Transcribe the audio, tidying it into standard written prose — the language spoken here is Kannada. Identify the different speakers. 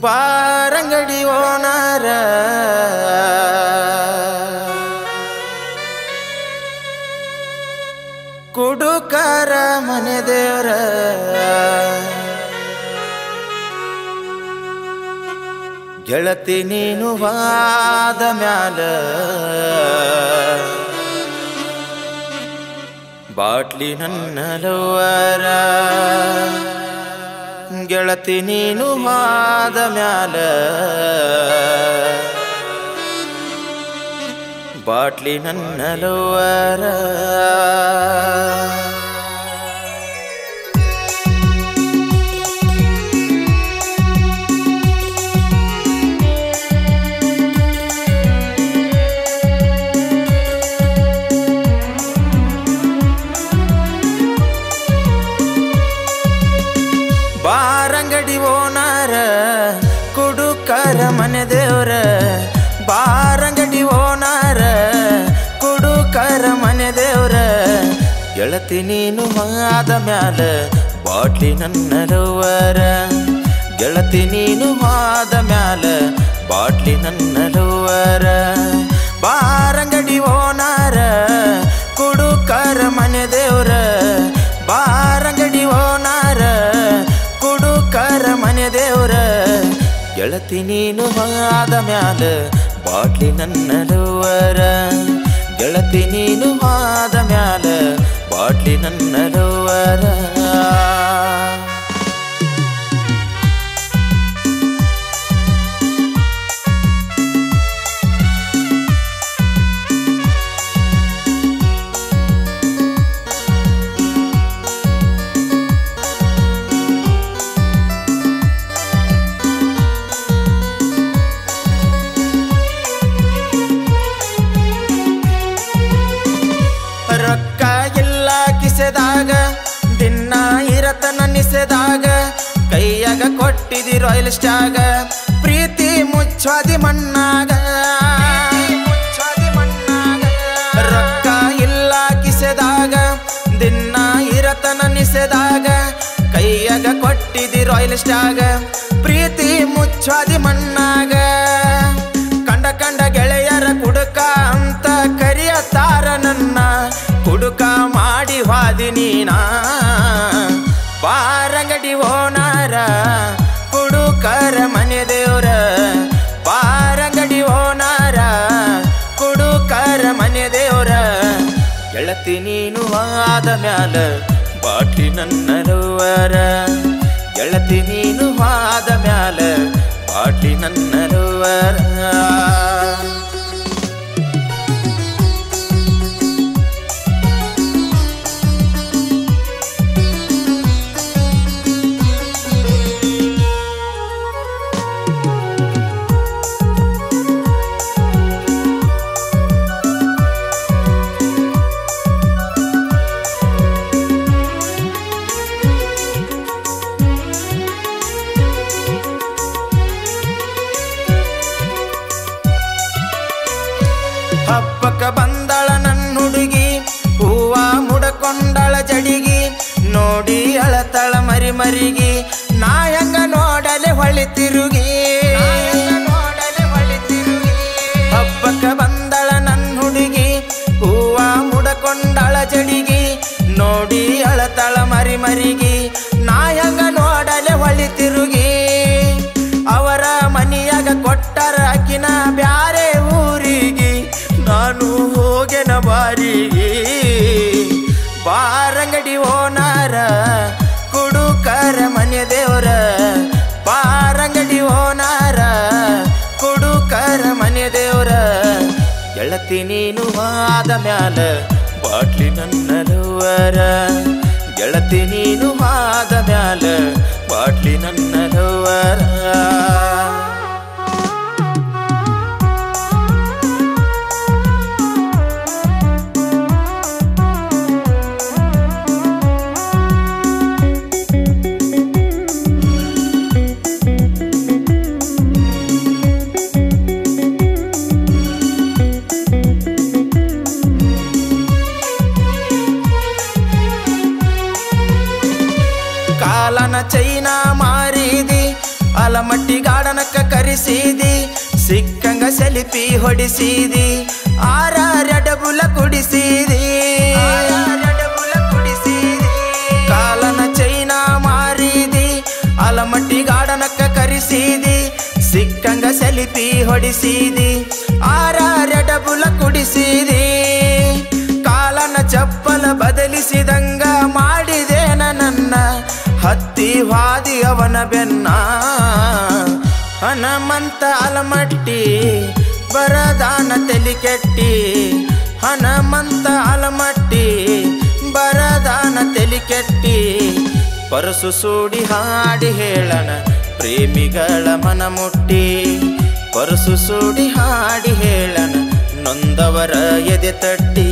Speaker 1: ಬಾರಂಗಡಿ ಓನರ ಕುಡುಕರ ಮನೆ ದೇವರ ಗೆಳತಿ ನೀನು ವಾದ ಮ್ಯಾಲ ಬಾಟ್ಲಿ ನನ್ನ ಲವ್ವರ ಗೆಳತಿ ನೀನು ವಾದ ಮ್ಯಾಲ ಬಾಟ್ಲಿ ನನ್ನ ಲವ್ವರ ಬಾರಂಗಡಿ ಓನರ ಕುಡುಕರ ಮನೆ ದೇವ್ರ ಬಾರಂಗಡಿ ಓನರ ಕುಡುಕರ ಮನೆ ದೇವ್ರ ಗೆಳತಿ ನೀನು ಆದ ಮ್ಯಾಲ ಬಾಟ್ಲಿ ನನ್ನ ಲವ್ವರ ಗೆಳತಿ ನೀನು ಆದ ಮ್ಯಾಲ ಬಾಟ್ಲಿ ನನ್ನ ಲವ್ವರ ಬಾರಂಗಡಿ ಓನರ ಕುಡುಕರ ಮನೆ ದೇವ್ರ ಬಾರಂಗಡಿ ಓನರ ಕುಡುಕರ ಮನೆ ದೇವ್ರ ಗೆಳತಿ ನೀನು ಆದ ಮ್ಯಾಲ ಬಾಟ್ಲಿ ನನ್ನ ಲವ್ವರ ಗೆಳತಿ ನೀನು ಆದ ಮ್ಯಾಲ ಬಾಟ್ಲಿ ನನ್ನ ಲವ್ವರ ರೊಕ್ಕ ಇಲ್ಲ ಕಿಸೆದಾಗ ದಿನ ಇರತನ ನಿಸೆದಾಗ ಕೈಯಾಗ ಕೊಟ್ಟಿದಿ ರಾಯಲ್ ಸ್ಟಾಗ ಪ್ರೀತಿ ಮುಚ್ಚಾದಿ ಮಣ್ಣಾಗ ರೊಕ್ಕ ಇಲ್ಲ ಕಿಸೆದಾಗ ದಿನ ಇರತನ ನಿಸೆದಾಗ ಕೈಯಾಗ ಕೊಟ್ಟಿದಿ ರಾಯಲ್ ಸ್ಟಾಗ ಪ್ರೀತಿ ಮುಚ್ಚಾದಿ ಮಣ್ಣಾಗ ಕಂಡ ಕಂಡ ಗೆಳೆಯರ ಕುಡುಕ ಅಂತ ಕರಿಯತಾರ ನನ್ನ ಕುಡುಕ ಮಾಡಿ ವಾದಿ ನೀನಾ ಬಾರಂಗಡಿ ಓನರ ಕುಡುಕರ ಮನೆ ದೇವ್ರ ಬಾರಂಗಡಿ ಓನರ ಕುಡುಕರ ಮನೆ ದೇವ್ರ ಗೆಳತಿ ನೀನು ಆದ ಮ್ಯಾಲ ಬಾಟ್ಲಿ ನನ್ನ ಲವ್ವರ ಗೆಳತಿ ನೀನು ಆದ ಮ್ಯಾಲ ಬಾಟ್ಲಿ ನನ್ನ ಲವ್ವರ ಹಬ್ಬಕ್ಕ ಬಂದಳ ನನ್ನ ಹುಡುಗಿ ಹೂವ ಮುಡಕೊಂಡಳ ಜಡಿಗಿ ನೋಡಿ ಅಳತಳ ಮರಿ ಮರಿಗಿ ನಾ ಹೆಂಗ ನೋಡಲೆ ಹೊಳಿ ತಿರುಗಿ ಹಬ್ಬಕ್ಕ ಬಂದಳ ನನ್ನ ಹುಡುಗಿ ಹೂವ ಮುಡಕೊಂಡಳ ಜಡಿಗಿ ನೋಡಿ ಅಳತಳ ಮರಿ ಮರಿಗಿ ನಾ ಹೆಂಗ ನೋಡಲೆ ಹೊಳಿ ತಿರುಗಿ ಅವರ ಮನಿಯಾಗ ಕೊಟ್ಟರ ಅಕ್ಕಿನ ಬ್ಯಾರೆ ಊರಿಗೆ ನಾನು ಹೋಗೆನ ಬಾರಿಗೆ ಬಾರಂಗಡಿ ಓನರ ಕುಡುಕರ ಮನೆ ದೇವ್ರ ಬಾರಂಗಡಿ ಓನರ ಕುಡುಕರ ಮನೆ ದೇವ್ರ ಗೆಳತಿ ನೀನು ಆದ ಮ್ಯಾಲ ಬಾಟ್ಲಿ ನನ್ನ ಲವ್ವರ ಗೆಳತಿ ನೀನು ಆದ ಮ್ಯಾಲ ಬಾಟ್ಲಿ ನನ್ನ ಲವ್ವರ ಕಾಲನ ಚೈನಾ ಮಾರಿದಿ ಆಲಮಟ್ಟಿ ಗಾರ್ಡನಕ್ಕ ಕರೆಸಿದಿ ಸಿಕ್ಕಂಗ ಸೆಲ್ಫಿ ಹೊಡಿಸಿದಿ ಆರಾರಡಬುಲ ಕುಡಿಸಿದಿ ಕಾಲನ ಚೈನಾ ಮಾರಿದಿ ಆಲಮಟ್ಟಿ ಗಾರ್ಡನಕ್ಕ ಕರೆಸಿದಿ ಸಿಕ್ಕಂಗ ಸೆಲ್ಫಿ ಹೊಡಿಸಿದಿ ಆರಾರಡಬುಲ ಕುಡಿಸಿದಿ ಕಾಲನ ಚಪ್ಪಲ ಬದಲಿಸಿದಂಗ ಮಾಡಿದೆ ನನ್ನ ಹತ್ತಿ ವಾದಿ ಅವನ ಬೆನ್ನ ಹನುಮಂತ ಆಲಮಟ್ಟಿ ಬರದಾನ ತಲಿ ಕೆಟ್ಟಿ ಹನುಮಂತ ಆಲಮಟ್ಟಿ ಬರದಾನ ತಲಿ ಕೆಟ್ಟಿ ಪರಸು ಸೂಡಿ ಹಾಡಿ ಹೇಳಣ ಪ್ರೇಮಿಗಳ ಮನ ಮುಟ್ಟಿ ಪರಸು ಸೂಡಿ ಹಾಡಿ ಹೇಳಣ ನೊಂದವರ ಎದೆ ತಟ್ಟಿ